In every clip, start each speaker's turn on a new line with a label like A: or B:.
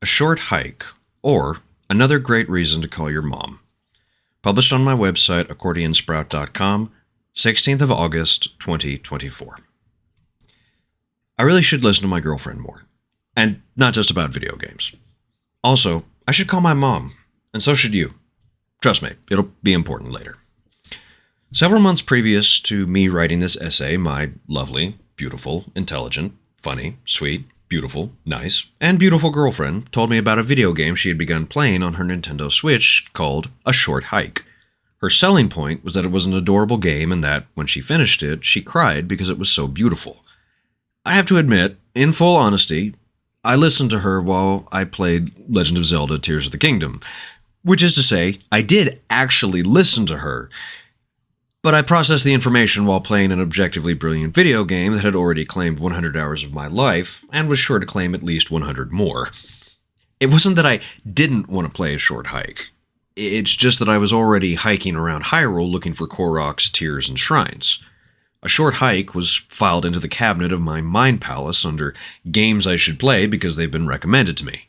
A: Short Hike, or Another Great Reason to Call Your Mom. Published on my website, accordionsprout.com, 16th of August, 2024. I really should listen to my girlfriend more. And not just about video games. Also, I should call my mom, and so should you. Trust me, it'll be important later. Several months previous to me writing this essay, my lovely, beautiful, intelligent, funny, sweet, beautiful, nice, and beautiful girlfriend told me about a video game she had begun playing on her Nintendo Switch called A Short Hike. Her selling point was that it was an adorable game and that, when she finished it, she cried because it was so beautiful. I have to admit, in full honesty, I listened to her while I played Legend of Zelda Tears of the Kingdom, which is to say, I did actually listen to her, but I processed the information while playing an objectively brilliant video game that had already claimed 100 hours of my life, and was sure to claim at least 100 more. It wasn't that I didn't want to play A Short Hike. It's just that I was already hiking around Hyrule looking for Korok's tears and shrines. A Short Hike was filed into the cabinet of my mind palace under games I should play because they've been recommended to me.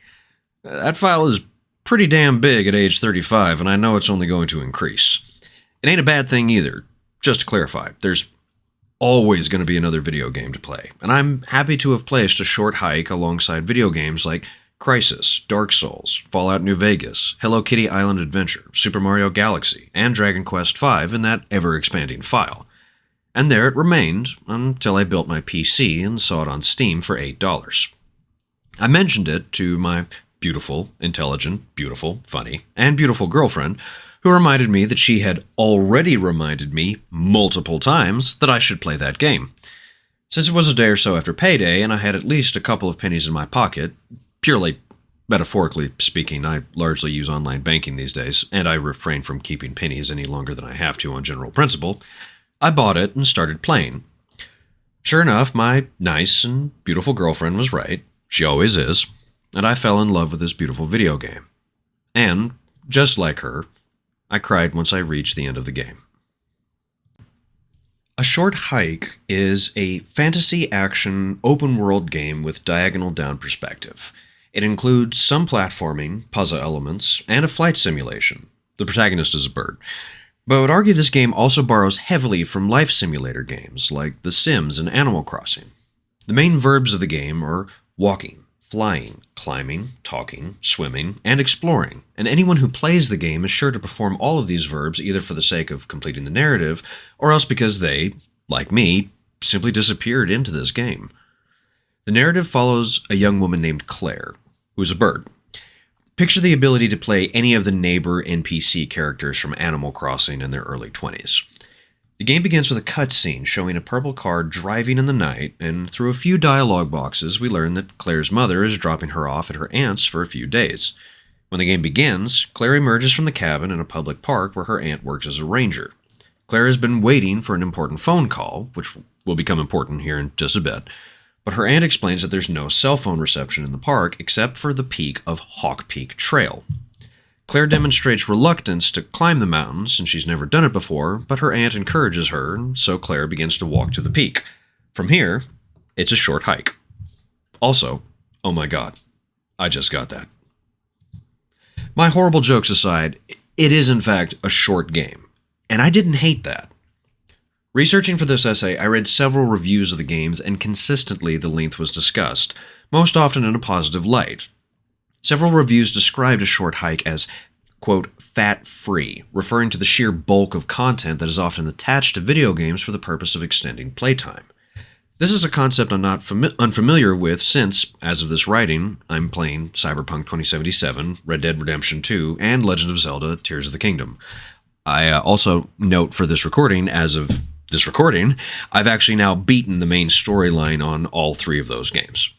A: That file is pretty damn big at age 35, and I know it's only going to increase. It ain't a bad thing either. Just to clarify, there's always going to be another video game to play, and I'm happy to have placed A Short Hike alongside video games like Crysis, Dark Souls, Fallout New Vegas, Hello Kitty Island Adventure, Super Mario Galaxy, and Dragon Quest V in that ever-expanding file. And there it remained until I built my PC and saw it on Steam for $8. I mentioned it to my beautiful, intelligent, beautiful, funny, and beautiful girlfriend, who reminded me that she had already reminded me multiple times that I should play that game. Since it was a day or so after payday and I had at least a couple of pennies in my pocket, purely metaphorically speaking, I largely use online banking these days, and I refrain from keeping pennies any longer than I have to on general principle, I bought it and started playing. Sure enough, my nice and beautiful girlfriend was right. She always is. And I fell in love with this beautiful video game. And, just like her, I cried once I reached the end of the game. A Short Hike is a fantasy-action, open-world game with diagonal-down perspective. It includes some platforming, puzzle elements, and a flight simulation. The protagonist is a bird. But I would argue this game also borrows heavily from life simulator games like The Sims and Animal Crossing. The main verbs of the game are walking, flying, climbing, talking, swimming, and exploring, and anyone who plays the game is sure to perform all of these verbs either for the sake of completing the narrative, or else because they, like me, simply disappeared into this game. The narrative follows a young woman named Claire, who's a bird. Picture the ability to play any of the neighbor NPC characters from Animal Crossing in their early 20s. The game begins with a cutscene showing a purple car driving in the night, and through a few dialogue boxes we learn that Claire's mother is dropping her off at her aunt's for a few days. When the game begins, Claire emerges from the cabin in a public park where her aunt works as a ranger. Claire has been waiting for an important phone call, which will become important here in just a bit, but her aunt explains that there's no cell phone reception in the park except for the peak of Hawk Peak Trail. Claire demonstrates reluctance to climb the mountain since she's never done it before, but her aunt encourages her, and so Claire begins to walk to the peak. From here, it's a short hike. Also, oh my god, I just got that. My horrible jokes aside, it is in fact a short game, and I didn't hate that. Researching for this essay, I read several reviews of the games, and consistently the length was discussed, most often in a positive light. Several reviews described A Short Hike as, quote, fat-free, referring to the sheer bulk of content that is often attached to video games for the purpose of extending playtime. This is a concept I'm not unfamiliar with since, as of this writing, I'm playing Cyberpunk 2077, Red Dead Redemption 2, and Legend of Zelda Tears of the Kingdom. I also note for this recording, as of this recording, I've actually now beaten the main storyline on all three of those games.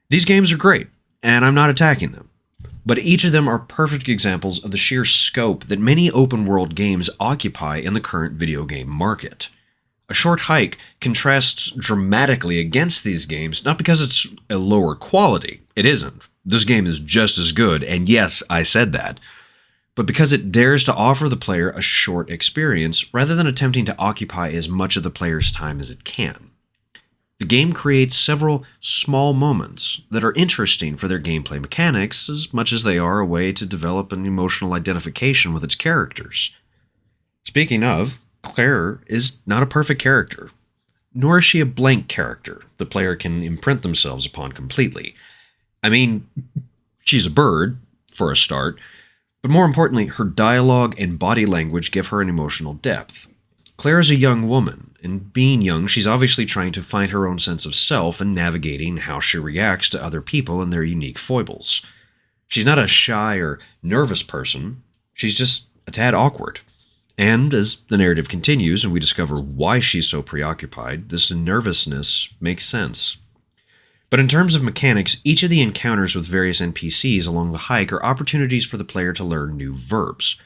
A: These games are great, and I'm not attacking them, but each of them are perfect examples of the sheer scope that many open-world games occupy in the current video game market. A Short Hike contrasts dramatically against these games, not because it's a lower quality. It isn't. This game is just as good, and yes, I said that. But because it dares to offer the player a short experience rather than attempting to occupy as much of the player's time as it can. The game creates several small moments that are interesting for their gameplay mechanics as much as they are a way to develop an emotional identification with its characters. Speaking of, Claire is not a perfect character, nor is she a blank character the player can imprint themselves upon completely. I mean, she's a bird, for a start, but more importantly, her dialogue and body language give her an emotional depth. Claire is a young woman, and being young, she's obviously trying to find her own sense of self and navigating how she reacts to other people and their unique foibles. She's not a shy or nervous person, she's just a tad awkward. And as the narrative continues and we discover why she's so preoccupied, this nervousness makes sense. But in terms of mechanics, each of the encounters with various NPCs along the hike are opportunities for the player to learn new verbs.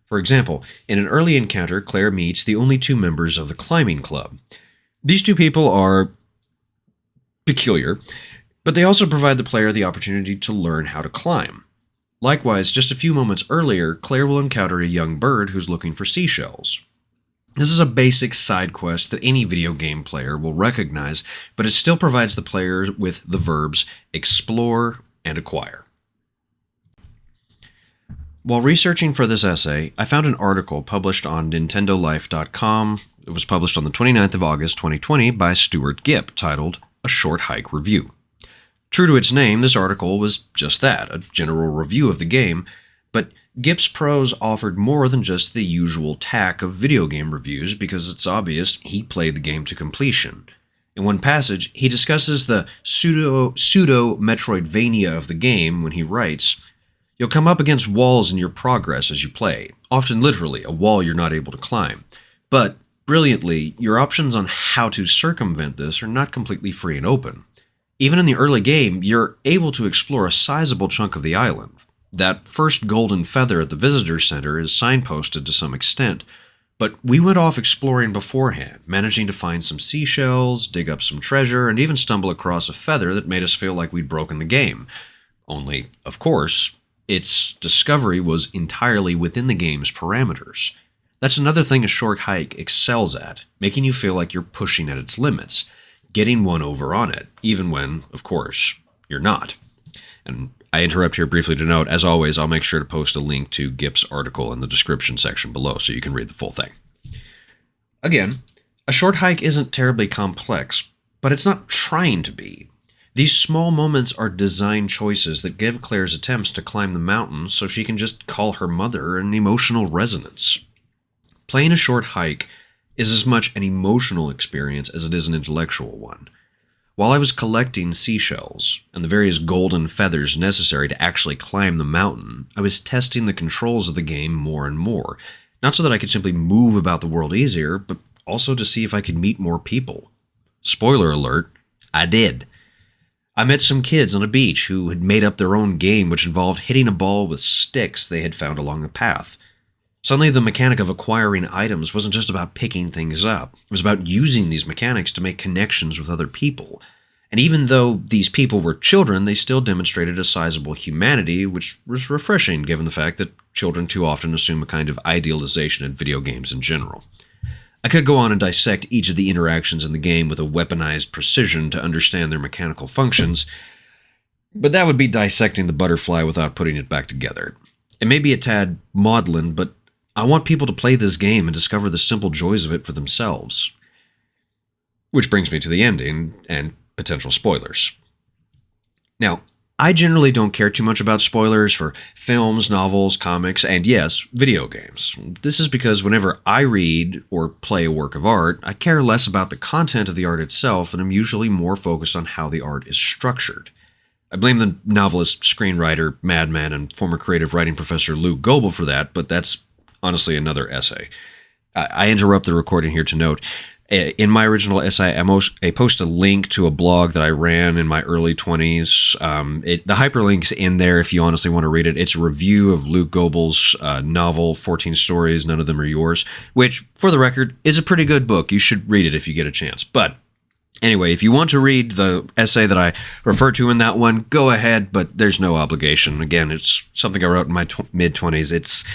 A: For example, in an early encounter, Claire meets the only two members of the climbing club. These two people are peculiar, but they also provide the player the opportunity to learn how to climb. Likewise, just a few moments earlier, Claire will encounter a young bird who's looking for seashells. This is a basic side quest that any video game player will recognize, but it still provides the player with the verbs explore and acquire. While researching for this essay, I found an article published on NintendoLife.com. It was published on the 29th of August 2020 by Stuart Gipp, titled A Short Hike Review. True to its name, this article was just that, a general review of the game, but Gipp's prose offered more than just the usual tack of video game reviews because it's obvious he played the game to completion. In one passage, he discusses the pseudo-Metroidvania of the game when he writes, "You'll come up against walls in your progress as you play, often literally a wall you're not able to climb. But, brilliantly, your options on how to circumvent this are not completely free and open. Even in the early game, you're able to explore a sizable chunk of the island. That first golden feather at the visitor center is signposted to some extent, but we went off exploring beforehand, managing to find some seashells, dig up some treasure, and even stumble across a feather that made us feel like we'd broken the game. Only, of course, its discovery was entirely within the game's parameters. That's another thing a short hike excels at, making you feel like you're pushing at its limits, getting one over on it, even when, of course, you're not." And I interrupt here briefly to note, as always, I'll make sure to post a link to Gipp's article in the description section below so you can read the full thing. Again, a short hike isn't terribly complex, but it's not trying to be. These small moments are design choices that give Claire's attempts to climb the mountain so she can just call her mother an emotional resonance. Playing a short hike is as much an emotional experience as it is an intellectual one. While I was collecting seashells and the various golden feathers necessary to actually climb the mountain, I was testing the controls of the game more and more, not so that I could simply move about the world easier, but also to see if I could meet more people. Spoiler alert, I did. I met some kids on a beach who had made up their own game which involved hitting a ball with sticks they had found along the path. Suddenly, the mechanic of acquiring items wasn't just about picking things up. It was about using these mechanics to make connections with other people. And even though these people were children, they still demonstrated a sizable humanity, which was refreshing given the fact that children too often assume a kind of idealization in video games in general. I could go on and dissect each of the interactions in the game with a weaponized precision to understand their mechanical functions, but that would be dissecting the butterfly without putting it back together. It may be a tad maudlin, but I want people to play this game and discover the simple joys of it for themselves. Which brings me to the ending and potential spoilers. Now, I generally don't care too much about spoilers for films, novels, comics, and yes, video games. This is because whenever I read or play a work of art, I care less about the content of the art itself and I'm usually more focused on how the art is structured. I blame the novelist, screenwriter, madman, and former creative writing professor Luke Goebel for that, but that's honestly another essay. I interrupt the recording here to note, in my original essay, I post a link to a blog that I ran in my early 20s. The hyperlink's in there if you honestly want to read it. It's a review of Luke Goebel's novel, 14 Stories, None of Them Are Yours, which, for the record, is a pretty good book. You should read it if you get a chance. But anyway, if you want to read the essay that I refer to in that one, go ahead, but there's no obligation. Again, it's something I wrote in my mid-20s.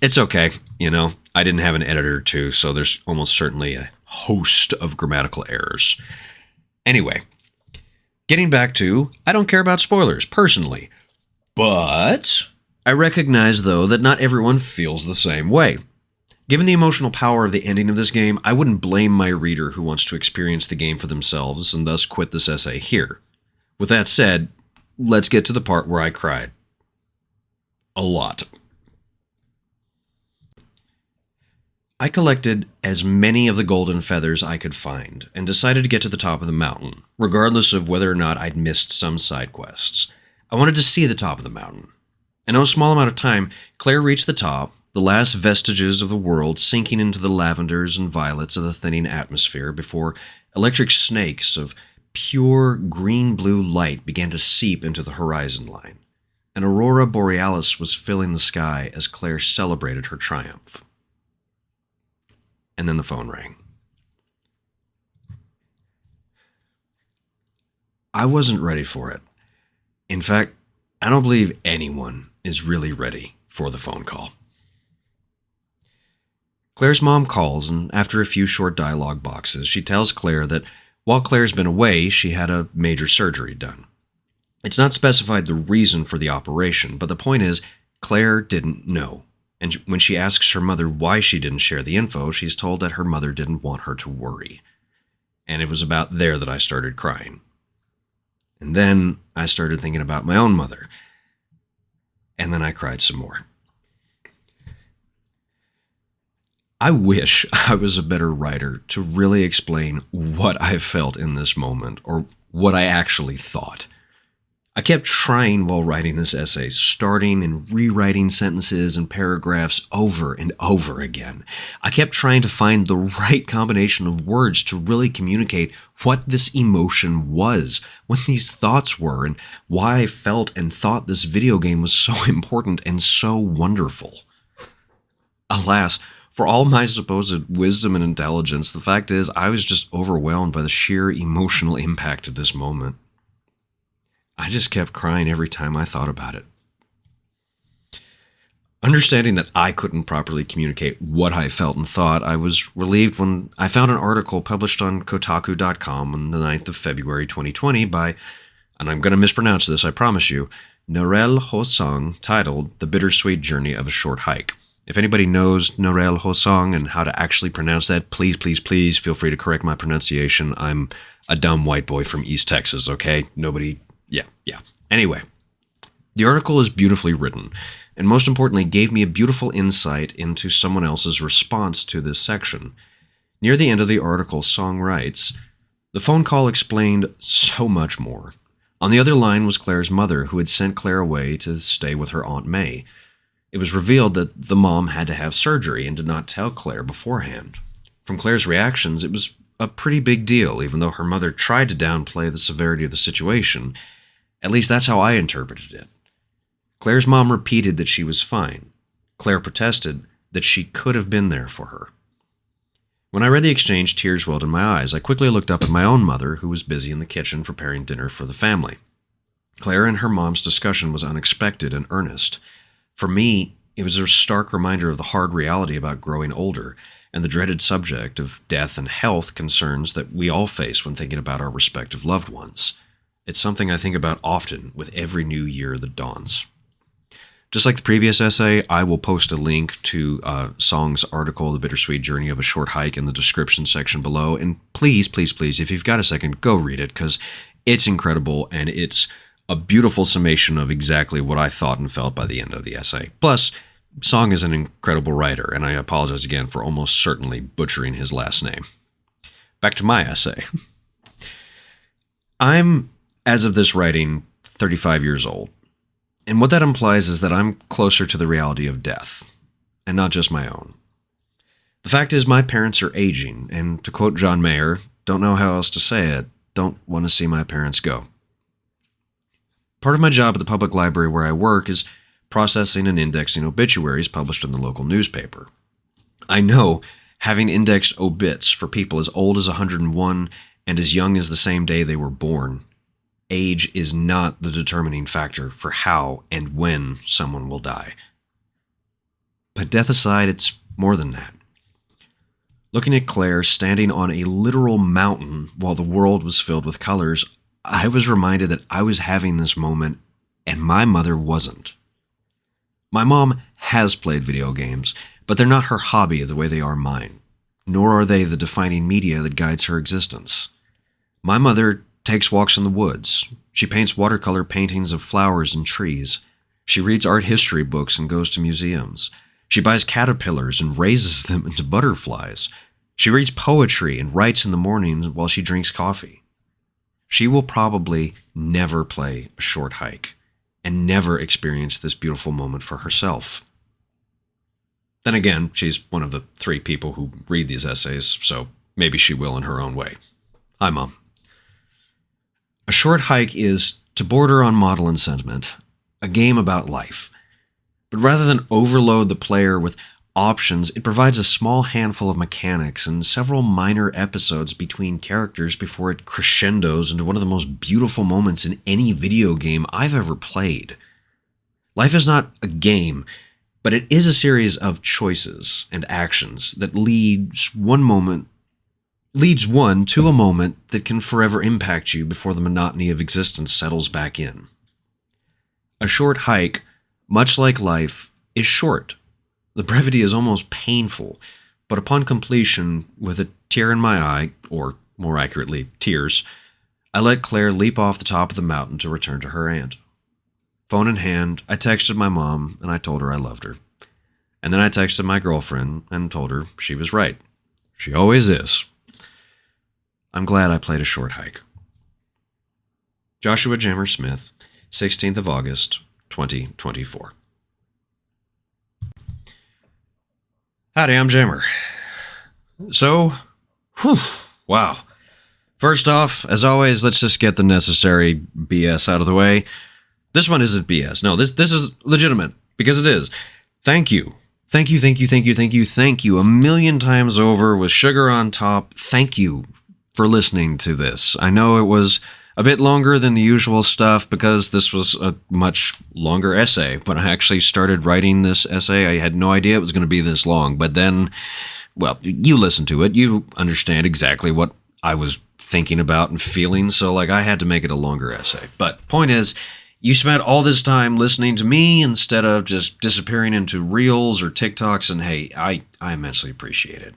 A: It's okay, you know. I didn't have an editor too, so there's almost certainly a host of grammatical errors. Anyway, getting back to, I don't care about spoilers, personally. But I recognize, though, that not everyone feels the same way. Given the emotional power of the ending of this game, I wouldn't blame my reader who wants to experience the game for themselves and thus quit this essay here. With that said, let's get to the part where I cried. A lot. I collected as many of the golden feathers I could find and decided to get to the top of the mountain, regardless of whether or not I'd missed some side quests. I wanted to see the top of the mountain. In no small amount of time, Claire reached the top, the last vestiges of the world sinking into the lavenders and violets of the thinning atmosphere before electric snakes of pure green-blue light began to seep into the horizon line. An aurora borealis was filling the sky as Claire celebrated her triumph. And then the phone rang. I wasn't ready for it. In fact, I don't believe anyone is really ready for the phone call. Claire's mom calls, and after a few short dialogue boxes, she tells Claire that while Claire's been away, she had a major surgery done. It's not specified the reason for the operation, but the point is, Claire didn't know. And when she asks her mother why she didn't share the info, she's told that her mother didn't want her to worry. And it was about there that I started crying. And then I started thinking about my own mother. And then I cried some more. I wish I was a better writer to really explain what I felt in this moment, or what I actually thought. I kept trying while writing this essay, starting and rewriting sentences and paragraphs over and over again. I kept trying to find the right combination of words to really communicate what this emotion was, what these thoughts were, and why I felt and thought this video game was so important and so wonderful. Alas, for all my supposed wisdom and intelligence, the fact is I was just overwhelmed by the sheer emotional impact of this moment. I just kept crying every time I thought about it. Understanding that I couldn't properly communicate what I felt and thought, I was relieved when I found an article published on Kotaku.com on the 9th of February 2020 by, and I'm going to mispronounce this, I promise you, Narelle Ho Sang, titled The Bittersweet Journey of a Short Hike. If anybody knows Narelle Ho Sang and how to actually pronounce that, please, please, please feel free to correct my pronunciation. I'm a dumb white boy from East Texas, okay? Nobody... Yeah. Anyway, the article is beautifully written, and most importantly, gave me a beautiful insight into someone else's response to this section. Near the end of the article, Song writes, "The phone call explained so much more. On the other line was Claire's mother, who had sent Claire away to stay with her Aunt May. It was revealed that the mom had to have surgery and did not tell Claire beforehand. From Claire's reactions, it was a pretty big deal, even though her mother tried to downplay the severity of the situation. At least that's how I interpreted it. Claire's mom repeated that she was fine. Claire protested that she could have been there for her. When I read the exchange, tears welled in my eyes. I quickly looked up at my own mother, who was busy in the kitchen preparing dinner for the family. Claire and her mom's discussion was unexpected and earnest. For me, it was a stark reminder of the hard reality about growing older and the dreaded subject of death and health concerns that we all face when thinking about our respective loved ones. It's something I think about often with every new year that dawns. Just like the previous essay, I will post a link to Song's article, The Bittersweet Journey of a Short Hike, in the description section below. And please, please, please, if you've got a second, go read it, because it's incredible and it's a beautiful summation of exactly what I thought and felt by the end of the essay. Plus, Song is an incredible writer, and I apologize again for almost certainly butchering his last name. Back to my essay. I'm, as of this writing, 35 years old. And what that implies is that I'm closer to the reality of death, and not just my own. The fact is, my parents are aging, and to quote John Mayer, don't know how else to say it, don't want to see my parents go. Part of my job at the public library where I work is processing and indexing obituaries published in the local newspaper. I know, having indexed obits for people as old as 101 and as young as the same day they were born, age is not the determining factor for how and when someone will die. But death aside, it's more than that. Looking at Claire standing on a literal mountain while the world was filled with colors, I was reminded that I was having this moment and my mother wasn't. My mom has played video games, but they're not her hobby the way they are mine, nor are they the defining media that guides her existence. My mother takes walks in the woods. She paints watercolor paintings of flowers and trees. She reads art history books and goes to museums. She buys caterpillars and raises them into butterflies. She reads poetry and writes in the mornings while she drinks coffee. She will probably never play a short hike and never experience this beautiful moment for herself. Then again, she's one of the 3 people who read these essays, so maybe she will in her own way. Hi, Mom. A short hike is, to border on maudlin sentiment, a game about life. But rather than overload the player with options, it provides a small handful of mechanics and several minor episodes between characters before it crescendos into one of the most beautiful moments in any video game I've ever played. Life is not a game, but it is a series of choices and actions that leads one to a moment that can forever impact you before the monotony of existence settles back in. A short hike, much like life, is short. The brevity is almost painful, but upon completion, with a tear in my eye, or more accurately, tears, I let Claire leap off the top of the mountain to return to her aunt. Phone in hand, I texted my mom and I told her I loved her. And then I texted my girlfriend and told her she was right. She always is. I'm glad I played a short hike. Joshua Jammer Smith, 16th of August, 2024. Howdy, I'm Jammer. So, wow. First off, as always, let's just get the necessary BS out of the way. This one isn't BS. No, this is legitimate, because it is. Thank you. Thank you a million times over with sugar on top. Thank you for listening to this. I know it was a bit longer than the usual stuff because this was a much longer essay. When I actually started writing this essay, I had no idea it was going to be this long. But then, well, you listen to it, you understand exactly what I was thinking about and feeling. So, I had to make it a longer essay. But point is, you spent all this time listening to me instead of just disappearing into Reels or TikToks, and hey, I immensely appreciate it.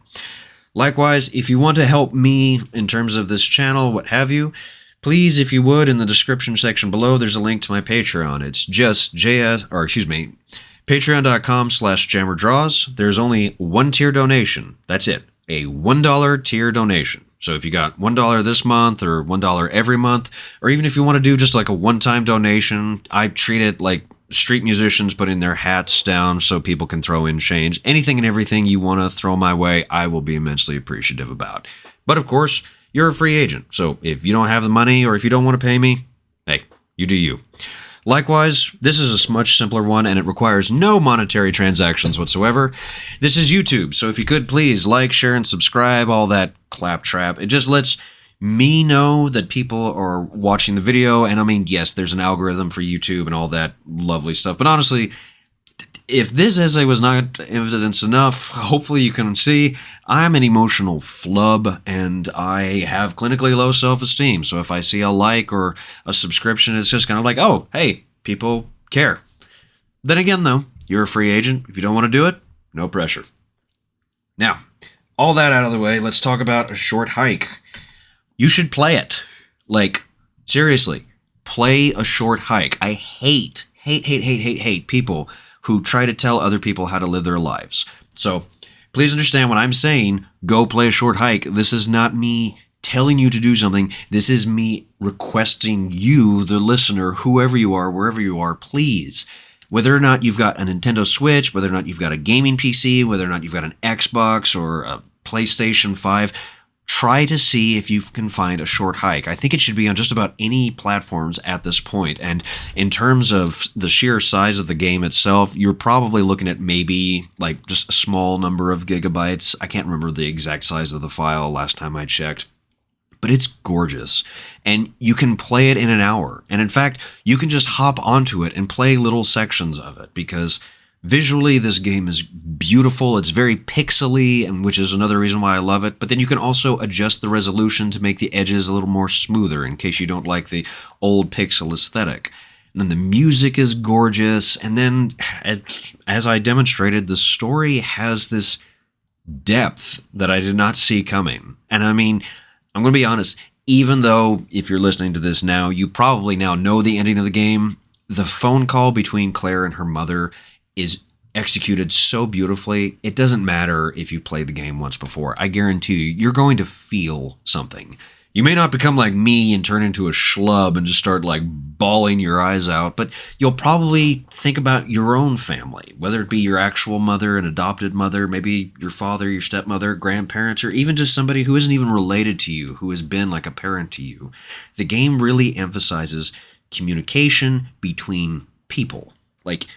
A: Likewise, if you want to help me in terms of this channel, what have you, please, if you would, in the description section below, there's a link to my Patreon. It's just patreon.com/jammerdraws. There's only one tier donation. That's it. A $1 tier donation. So if you got $1 this month or $1 every month, or even if you want to do just a one-time donation, I treat it like street musicians putting their hats down so people can throw in change. Anything and everything you want to throw my way, I will be immensely appreciative about. But of course, you're a free agent, so if you don't have the money or if you don't want to pay me, hey, you do you. Likewise, this is a much simpler one and it requires no monetary transactions whatsoever. This is YouTube, so if you could please like, share, and subscribe, all that claptrap. It just lets me know that people are watching the video, and I mean, yes, there's an algorithm for YouTube and all that lovely stuff, but honestly, if this essay was not evidence enough, hopefully you can see I'm an emotional flub and I have clinically low self-esteem. So if I see a like or a subscription, it's just kind of like, oh, hey, people care. Then again, though, you're a free agent. If you don't want to do it, no pressure. Now, all that out of the way, let's talk about a short hike. You should play it. Seriously, play a short hike. I hate people who try to tell other people how to live their lives. So please understand when I'm saying go play a short hike, this is not me telling you to do something. This is me requesting you, the listener, whoever you are, wherever you are, please. Whether or not you've got a Nintendo Switch, whether or not you've got a gaming PC, whether or not you've got an Xbox or a PlayStation 5, try to see if you can find a short hike. I think it should be on just about any platforms at this point. And in terms of the sheer size of the game itself, you're probably looking at maybe just a small number of gigabytes. I can't remember the exact size of the file last time I checked. But it's gorgeous. And you can play it in an hour. And in fact, you can just hop onto it and play little sections of it because Visually, this game is beautiful. It's very pixely, and which is another reason why I love it. But then you can also adjust the resolution to make the edges a little more smoother in case you don't like the old pixel aesthetic. And then the music is gorgeous. And then, as I demonstrated, the story has this depth that I did not see coming. And I mean, I'm going to be honest, even though if you're listening to this now, you probably now know the ending of the game, the phone call between Claire and her mother is executed so beautifully. It doesn't matter if you've played the game once before. I guarantee you, you're going to feel something. You may not become like me and turn into a schlub and just start like bawling your eyes out, but you'll probably think about your own family, whether it be your actual mother, an adopted mother, maybe your father, your stepmother, grandparents, or even just somebody who isn't even related to you, who has been like a parent to you. The game really emphasizes communication between people. Like,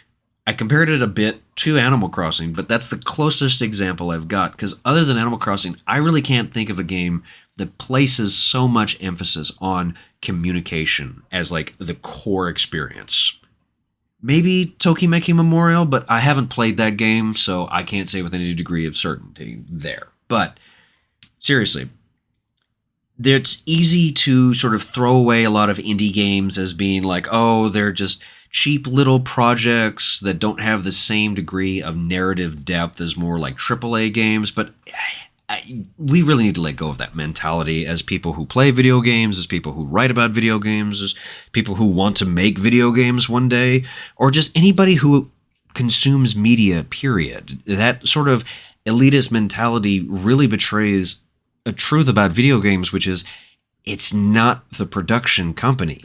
A: I compared it a bit to Animal Crossing, but that's the closest example I've got, because other than Animal Crossing, I really can't think of a game that places so much emphasis on communication as like the core experience. Maybe Tokimeki Memorial, but I haven't played that game, so I can't say with any degree of certainty there. But seriously, it's easy to sort of throw away a lot of indie games as being like, oh, they're just cheap little projects that don't have the same degree of narrative depth as more like AAA games, but we really need to let go of that mentality as people who play video games, as people who write about video games, as people who want to make video games one day, or just anybody who consumes media, period. That sort of elitist mentality really betrays a truth about video games, which is it's not the production company.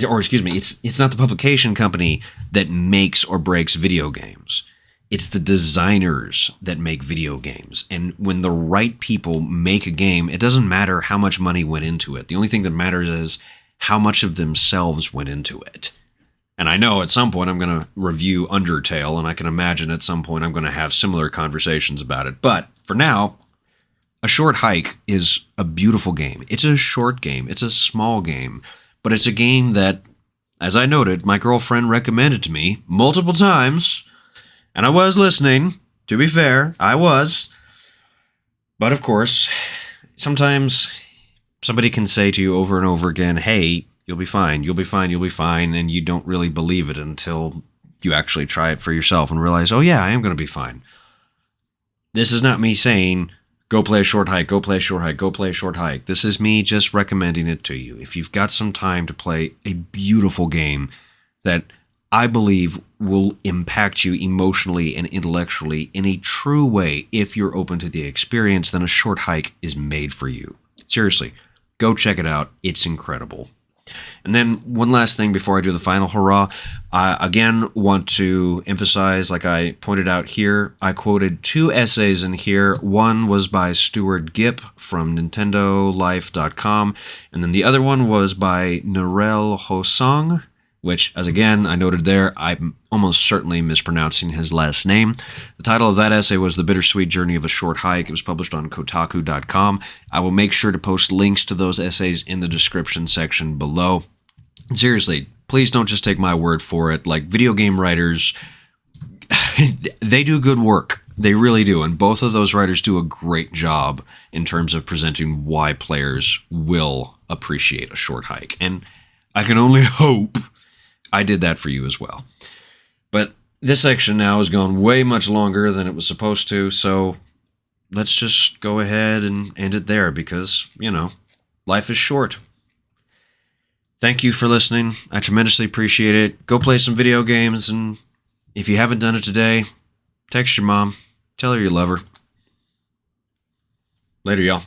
A: Or excuse me, it's not the publication company that makes or breaks video games. It's the designers that make video games. And when the right people make a game, it doesn't matter how much money went into it. The only thing that matters is how much of themselves went into it. And I know at some point I'm going to review Undertale, and I can imagine at some point I'm going to have similar conversations about it. But for now, A Short Hike is a beautiful game. It's a short game. It's a small game. But it's a game that, as I noted, my girlfriend recommended to me multiple times, and I was listening. To be fair, I was. But of course, sometimes somebody can say to you over and over again, hey, you'll be fine, you'll be fine, you'll be fine, and you don't really believe it until you actually try it for yourself and realize, oh yeah, I am going to be fine. This is not me saying, go play A Short Hike, go play A Short Hike, go play A Short Hike. This is me just recommending it to you. If you've got some time to play a beautiful game that I believe will impact you emotionally and intellectually in a true way, if you're open to the experience, then A Short Hike is made for you. Seriously, go check it out. It's incredible. And then one last thing before I do the final hurrah, I again want to emphasize, like I pointed out here, I quoted 2 essays in here. One was by Stuart Gipp from NintendoLife.com, and then the other one was by Narelle Ho Sang, which, as again I noted there, I'm almost certainly mispronouncing his last name. The title of that essay was The Bittersweet Journey of a Short Hike. It was published on Kotaku.com. I will make sure to post links to those essays in the description section below. And seriously, please don't just take my word for it. Like, video game writers, they do good work. They really do. And both of those writers do a great job in terms of presenting why players will appreciate A Short Hike. And I can only hope I did that for you as well. But this section now has gone way much longer than it was supposed to, so let's just go ahead and end it there because, you know, life is short. Thank you for listening. I tremendously appreciate it. Go play some video games, and if you haven't done it today, text your mom. Tell her you love her. Later, y'all.